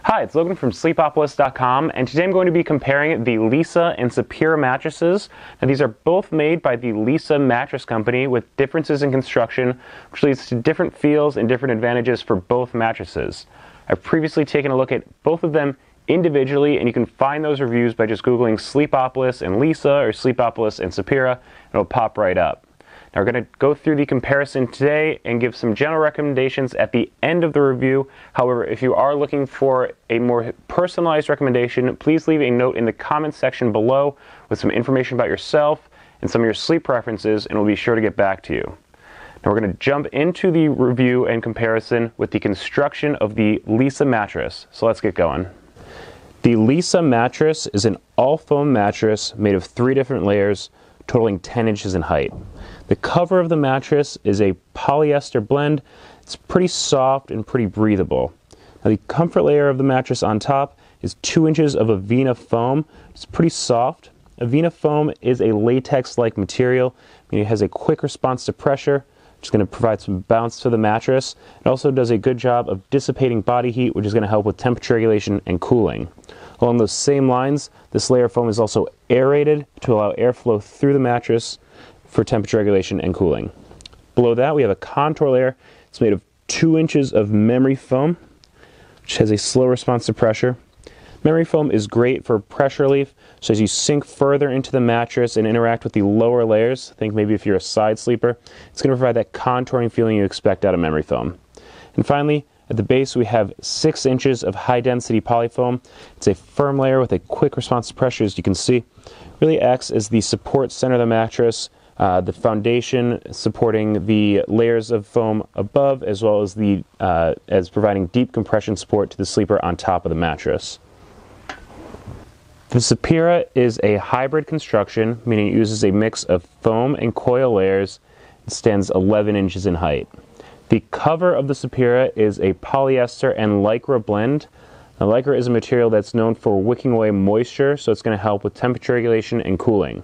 Hi, it's Logan from Sleepopolis.com, and today I'm going to be comparing the Leesa and Sapira mattresses. Now, these are both made by the Leesa mattress company with differences in construction, which leads to different feels and different advantages for both mattresses. I've previously taken a look at both of them individually, and you can find those reviews by just Googling Sleepopolis and Leesa or Sleepopolis and Sapira, and it'll pop right up. Now we're going to go through the comparison today and give some general recommendations at the end of the review. However, if you are looking for a more personalized recommendation, please leave a note in the comments section below with some information about yourself and some of your sleep preferences, and we'll be sure to get back to you. Now we're going to jump into the review and comparison with the construction of the Leesa mattress. So let's get going. The Leesa mattress is an all-foam mattress made of 3 different layers, totaling 10 inches in height. The cover of the mattress is a polyester blend. It's pretty soft and pretty breathable. Now, the comfort layer of the mattress on top is 2 inches of Avena foam. It's pretty soft. Avena foam is a latex-like material, meaning it has a quick response to pressure, which is going to provide some bounce to the mattress. It also does a good job of dissipating body heat, which is going to help with temperature regulation and cooling. Along those same lines, this layer of foam is also aerated to allow airflow through the mattress for temperature regulation and cooling. Below that, we have a contour layer. It's made of 2 inches of memory foam, which has a slow response to pressure. Memory foam is great for pressure relief, so as you sink further into the mattress and interact with the lower layers, think maybe if you're a side sleeper, it's going to provide that contouring feeling you expect out of memory foam. And finally, at the base, we have 6 inches of high-density polyfoam. It's a firm layer with a quick response to pressure, as you can see. It really acts as the support center of the mattress, the foundation supporting the layers of foam above, as well as as providing deep compression support to the sleeper on top of the mattress. The Sapira is a hybrid construction, meaning it uses a mix of foam and coil layers. It stands 11 inches in height. The cover of the Sapira is a polyester and lycra blend. Now, lycra is a material that's known for wicking away moisture, so it's going to help with temperature regulation and cooling.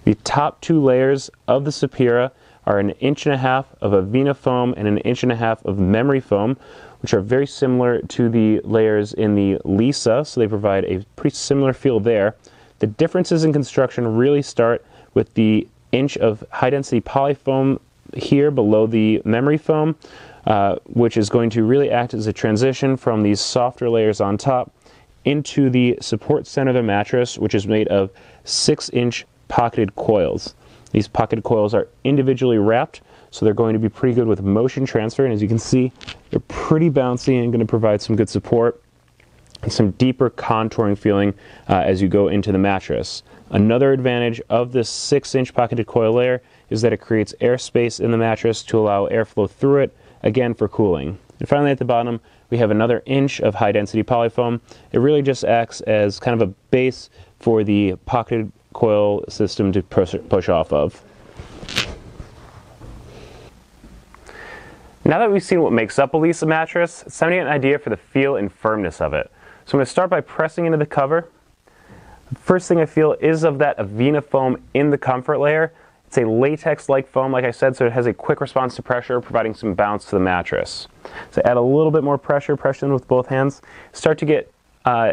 The top 2 layers of the Sapira are 1.5 inches of Avena foam and 1.5 inches of memory foam, which are very similar to the layers in the Leesa, so they provide a pretty similar feel there. The differences in construction really start with the inch of high-density polyfoam here below the memory foam, which is going to really act as a transition from these softer layers on top into the support center of the mattress, which is made of 6-inch pocketed coils. These pocketed coils are individually wrapped, so they're going to be pretty good with motion transfer, and as you can see, they're pretty bouncy and going to provide some good support and some deeper contouring feeling as you go into the mattress. Another advantage of this 6-inch pocketed coil layer is that it creates airspace in the mattress to allow airflow through it, again for cooling. And finally at the bottom, we have another inch of high-density polyfoam. It really just acts as kind of a base for the pocketed coil system to push off of. Now that we've seen what makes up a Leesa mattress, it's time to get an idea for the feel and firmness of it. So I'm going to start by pressing into the cover. The first thing I feel is of that Avena foam in the comfort layer. It's a latex-like foam, like I said, so it has a quick response to pressure, providing some bounce to the mattress. So add a little bit more pressure, press in with both hands. Start to get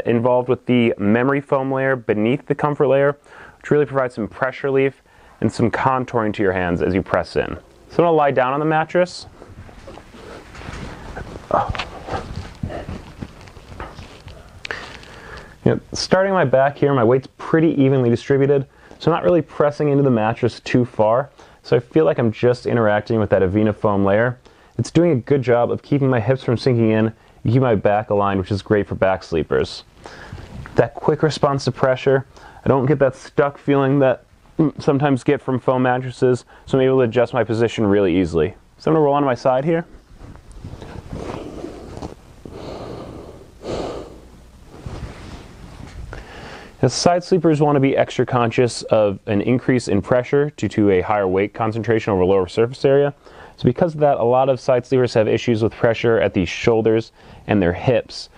involved with the memory foam layer beneath the comfort layer, which really provides some pressure relief and some contouring to your hands as you press in. So I'm going to lie down on the mattress. Starting my back here, my weight's pretty evenly distributed, so I'm not really pressing into the mattress too far, so I feel like I'm just interacting with that Avena foam layer. It's doing a good job of keeping my hips from sinking in and keep my back aligned, which is great for back sleepers. That quick response to pressure, I don't get that stuck feeling that sometimes get from foam mattresses, so I'm able to adjust my position really easily. So I'm going to roll onto my side here. Now, side sleepers want to be extra conscious of an increase in pressure due to a higher weight concentration over lower surface area. So because of that, a lot of side sleepers have issues with pressure at the shoulders and their hips.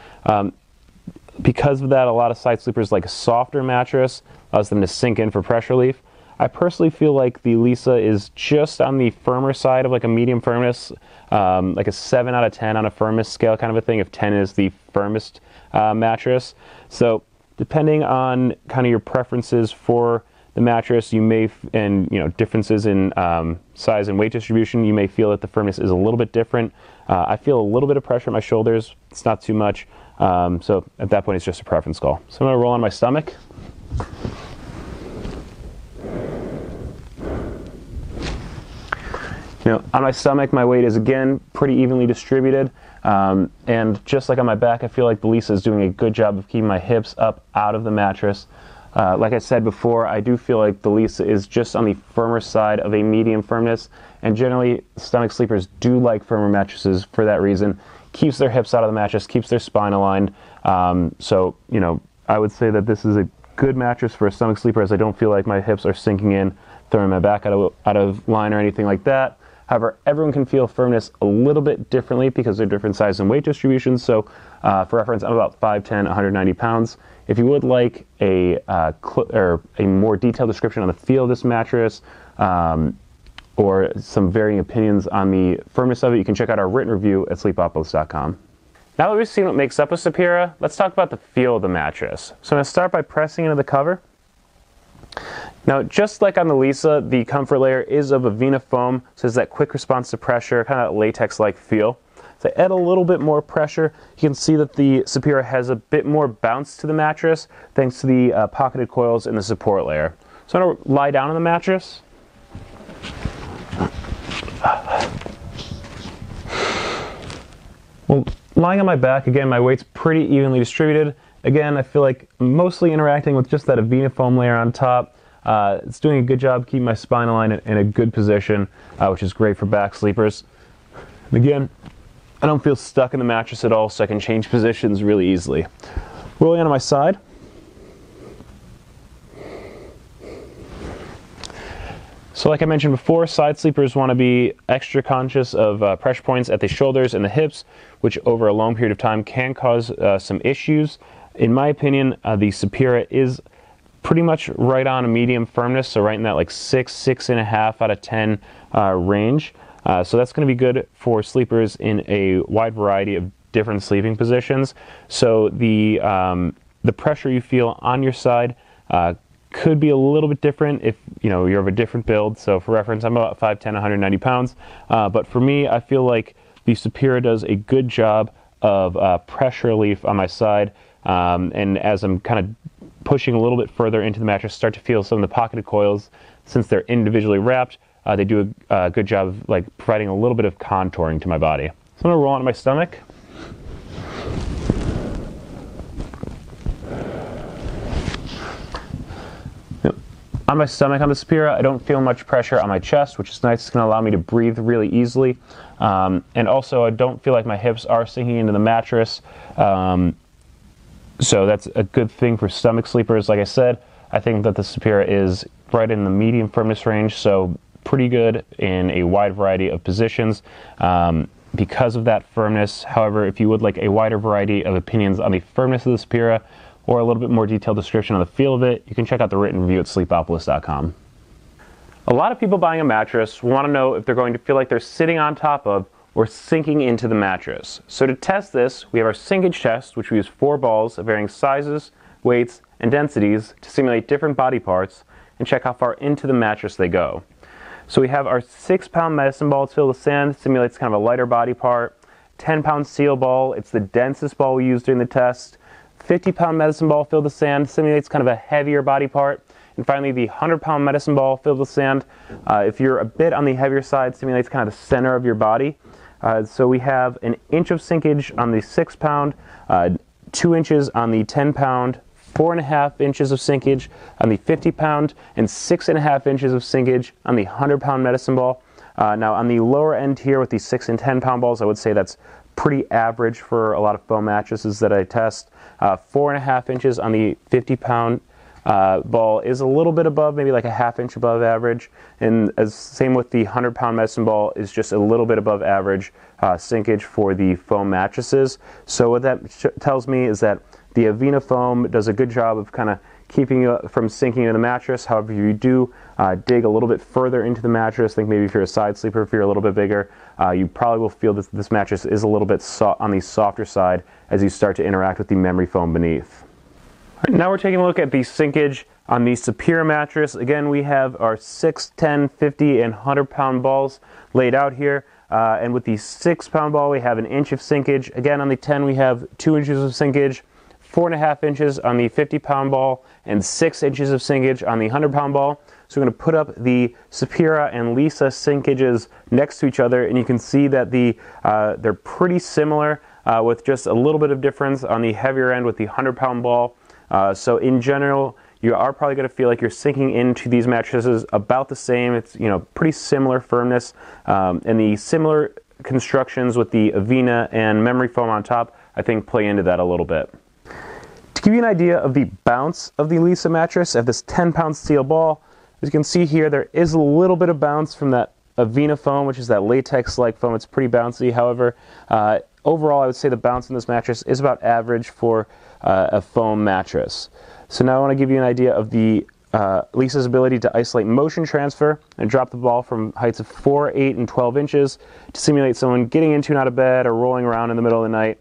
Because of that, a lot of side sleepers like a softer mattress, allows them to sink in for pressure relief. I personally feel like the Leesa is just on the firmer side of like a medium firmness, like a 7 out of 10 on a firmness scale kind of a thing, if 10 is the firmest mattress. So depending on kind of your preferences for the mattress, you may, and differences in size and weight distribution, you may feel that the firmness is a little bit different. I feel a little bit of pressure in my shoulders. It's not too much. So at that point, it's just a preference call. So I'm going to roll on my stomach. On my stomach, my weight is again pretty evenly distributed. And just like on my back, I feel like the Leesa is doing a good job of keeping my hips up out of the mattress. Like I said before, I do feel like the Leesa is just on the firmer side of a medium firmness, and generally stomach sleepers do like firmer mattresses for that reason. Keeps their hips out of the mattress, keeps their spine aligned. So I would say that this is a good mattress for a stomach sleeper, as I don't feel like my hips are sinking in, throwing my back out of line or anything like that. However, everyone can feel firmness a little bit differently because they're different size and weight distributions. So for reference, I'm about 5'10", 190 pounds. If you would like a more detailed description on the feel of this mattress, or some varying opinions on the firmness of it, you can check out our written review at sleepopolis.com. Now that we've seen what makes up a Sapira, let's talk about the feel of the mattress. So I'm going to start by pressing into the cover. Now, just like on the Leesa, the comfort layer is of Avena foam, so it's that quick response to pressure, kind of latex-like feel. So add a little bit more pressure. You can see that the Sapira has a bit more bounce to the mattress thanks to the pocketed coils in the support layer. So I'm going to lie down on the mattress. Well, lying on my back, again, my weight's pretty evenly distributed. Again, I feel like I'm mostly interacting with just that Avena foam layer on top. It's doing a good job keeping my spine aligned in a good position, which is great for back sleepers. And again, I don't feel stuck in the mattress at all, so I can change positions really easily. Rolling onto my side. So like I mentioned before, side sleepers want to be extra conscious of pressure points at the shoulders and the hips, which over a long period of time can cause some issues. In my opinion, the Sapira is pretty much right on a medium firmness, so right in that like 6.5 out of 10 range. So that's going to be good for sleepers in a wide variety of different sleeping positions. So the pressure you feel on your side could be a little bit different if you're of a different build. So for reference, I'm about 5'10", 190 pounds. But for me, I feel like the Sapira does a good job of pressure relief on my side. And as I'm kind of pushing a little bit further into the mattress, start to feel some of the pocketed coils. Since they're individually wrapped, they do a good job of like providing a little bit of contouring to my body. So I'm going to roll onto my stomach. On my stomach on the Sapira, I don't feel much pressure on my chest, which is nice. It's going to allow me to breathe really easily. And also, I don't feel like my hips are sinking into the mattress. So that's a good thing for stomach sleepers. Like I said, I think that the Sapira is right in the medium firmness range, so pretty good in a wide variety of positions because of that firmness. However, if you would like a wider variety of opinions on the firmness of the Sapira, or a little bit more detailed description on the feel of it, you can check out the written review at sleepopolis.com. A lot of people buying a mattress want to know if they're going to feel like they're sitting on top of or sinking into the mattress. So to test this, we have our Sinkage test, which we use 4 balls of varying sizes, weights, and densities to simulate different body parts and check how far into the mattress they go. So we have our 6-pound medicine ball filled with sand, simulates kind of a lighter body part. 10-pound seal ball, it's the densest ball we used during the test. 50-pound medicine ball filled with sand, simulates kind of a heavier body part. And finally, the 100-pound medicine ball filled with sand, if you're a bit on the heavier side, simulates kind of the center of your body. So we have an inch of sinkage on the 6-pound, 2 inches on the 10-pound, 4.5 inches of sinkage on the 50-pound, and 6.5 inches of sinkage on the 100-pound medicine ball. Now on the lower end here with the 6 and 10-pound balls, I would say that's pretty average for a lot of foam mattresses that I test. 4.5 inches on the 50-pound ball is a little bit above, maybe like a ½ inch above average, and same with the 100-pound medicine ball is just a little bit above average sinkage for the foam mattresses. So what that tells me is that the Avena foam does a good job of kind of keeping you from sinking into the mattress. However, if you do dig a little bit further into the mattress, think maybe if you're a side sleeper, if you're a little bit bigger, you probably will feel that this mattress is a little bit on the softer side as you start to interact with the memory foam beneath. All right, now we're taking a look at the Sinkage on the Superior mattress. Again, we have our 6, 10, 50, and 100-pound balls laid out here. And with the 6-pound ball, we have an inch of Sinkage. Again, on the 10, we have 2 inches of Sinkage, 4.5 inches on the 50-pound ball, and 6 inches of Sinkage on the 100-pound ball. So we're going to put up the Superior and Leesa Sinkages next to each other, and you can see that they're pretty similar with just a little bit of difference on the heavier end with the 100-pound ball. So in general, you are probably going to feel like you're sinking into these mattresses about the same. It's, you know, pretty similar firmness, and the similar constructions with the Avena and memory foam on top, I think, play into that a little bit. To give you an idea of the bounce of the Leesa mattress, I have this 10-pound steel ball. As you can see here, there is a little bit of bounce from that Avena foam, which is that latex-like foam. It's pretty bouncy. However, overall, I would say the bounce in this mattress is about average for a foam mattress. So now I want to give you an idea of the Leesa's ability to isolate motion transfer and drop the ball from heights of 4, 8, and 12 inches to simulate someone getting into and out of bed or rolling around in the middle of the night.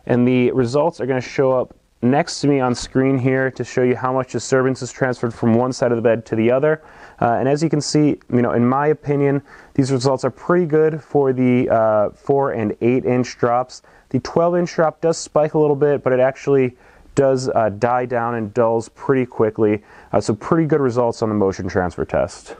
And the results are going to show up next to me on screen here to show you how much disturbance is transferred from one side of the bed to the other. And as you can see, you know, in my opinion, these results are pretty good for the 4 and 8 inch drops. The 12-inch drop does spike a little bit, but it actually does die down and dulls pretty quickly. So pretty good results on the motion transfer test.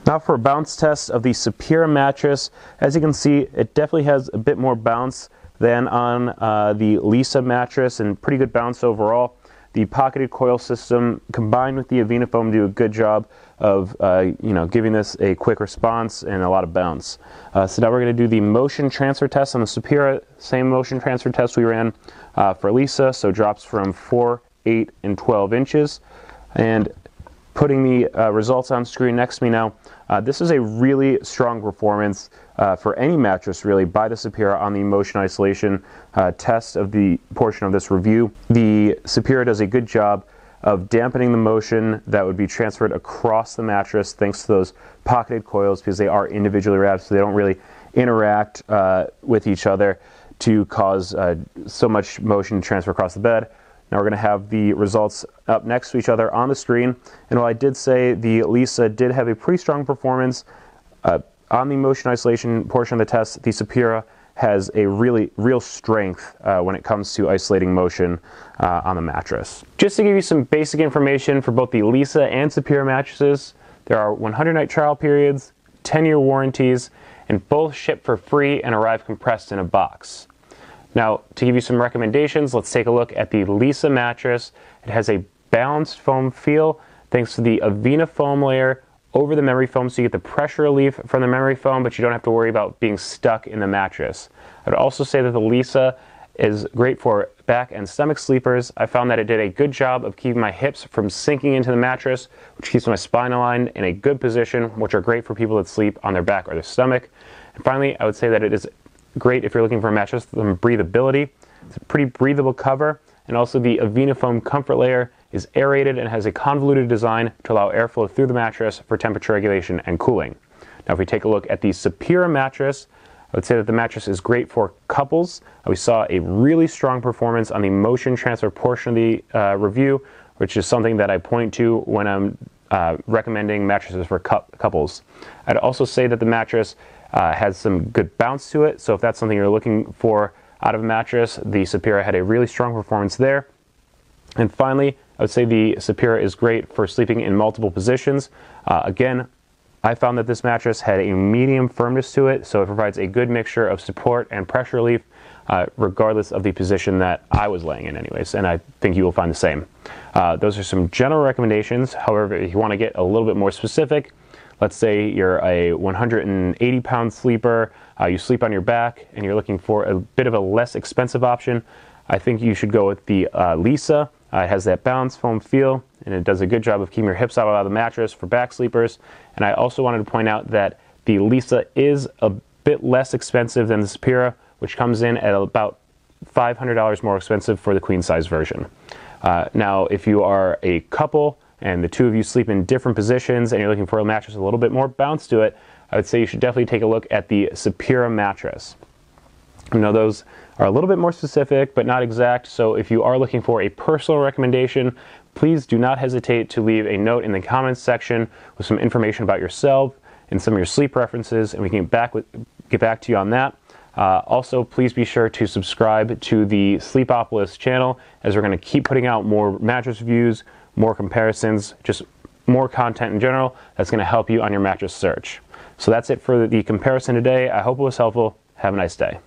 Now for a bounce test of the Superior mattress. As you can see, it definitely has a bit more bounce than on the Leesa mattress, and pretty good bounce overall. The pocketed coil system combined with the Avena foam do a good job of giving this a quick response and a lot of bounce. So now we're going to do the motion transfer test on the Superior. Same motion transfer test we ran for Leesa, so drops from 4, 8, and 12 inches. And putting the results on screen next to me now, this is a really strong performance for any mattress really by the Superior on the motion isolation test of the portion of this review. The Superior does a good job of dampening the motion that would be transferred across the mattress thanks to those pocketed coils, because they are individually wrapped, so they don't really interact with each other to cause so much motion to transfer across the bed. Now we're going to have the results up next to each other on the screen. And while I did say the Leesa did have a pretty strong performance on the motion isolation portion of the test, the Superior has a real strength when it comes to isolating motion on the mattress. Just to give you some basic information for both the Leesa and Superior mattresses, there are 100-night trial periods, 10-year warranties, and both ship for free and arrive compressed in a box. Now, to give you some recommendations, let's take a look at the Leesa mattress. It has a balanced foam feel thanks to the Avena foam layer over the memory foam, so you get the pressure relief from the memory foam, but you don't have to worry about being stuck in the mattress. I'd also say that the Leesa is great for back and stomach sleepers. I found that it did a good job of keeping my hips from sinking into the mattress, which keeps my spine aligned in a good position, which are great for people that sleep on their back or their stomach. And finally, I would say that it is great if you're looking for a mattress with some breathability. It's a pretty breathable cover, and also the Avena foam comfort layer is aerated and has a convoluted design to allow airflow through the mattress for temperature regulation and cooling. Now if we take a look at the Superior mattress, I would say that the mattress is great for couples. We saw a really strong performance on the motion transfer portion of the review, which is something that I point to when I'm recommending mattresses for couples. I'd also say that the mattress has some good bounce to it, so if that's something you're looking for out of a mattress, the Superior had a really strong performance there. And finally, I would say the Superior is great for sleeping in multiple positions. Again, I found that this mattress had a medium firmness to it, so it provides a good mixture of support and pressure relief, regardless of the position that I was laying in anyways, and I think you will find the same. Those are some general recommendations. However, if you want to get a little bit more specific, let's say you're a 180-pound sleeper, you sleep on your back, and you're looking for a bit of a less expensive option, I think you should go with the Leesa. It has that balanced foam feel, and it does a good job of keeping your hips out of the mattress for back sleepers. And I also wanted to point out that the Leesa is a bit less expensive than the Superior, which comes in at about $500 more expensive for the queen size version. Now, if you are a couple and the two of you sleep in different positions and you're looking for a mattress with a little bit more bounce to it, I would say you should definitely take a look at the Sapira mattress. I know those are a little bit more specific, but not exact, so if you are looking for a personal recommendation, please do not hesitate to leave a note in the comments section with some information about yourself and some of your sleep preferences, and we can get back to you on that. Also, please be sure to subscribe to the Sleepopolis channel, as we're going to keep putting out more mattress reviews, more comparisons, just more content in general that's going to help you on your mattress search. So that's it for the comparison today. I hope it was helpful. Have a nice day.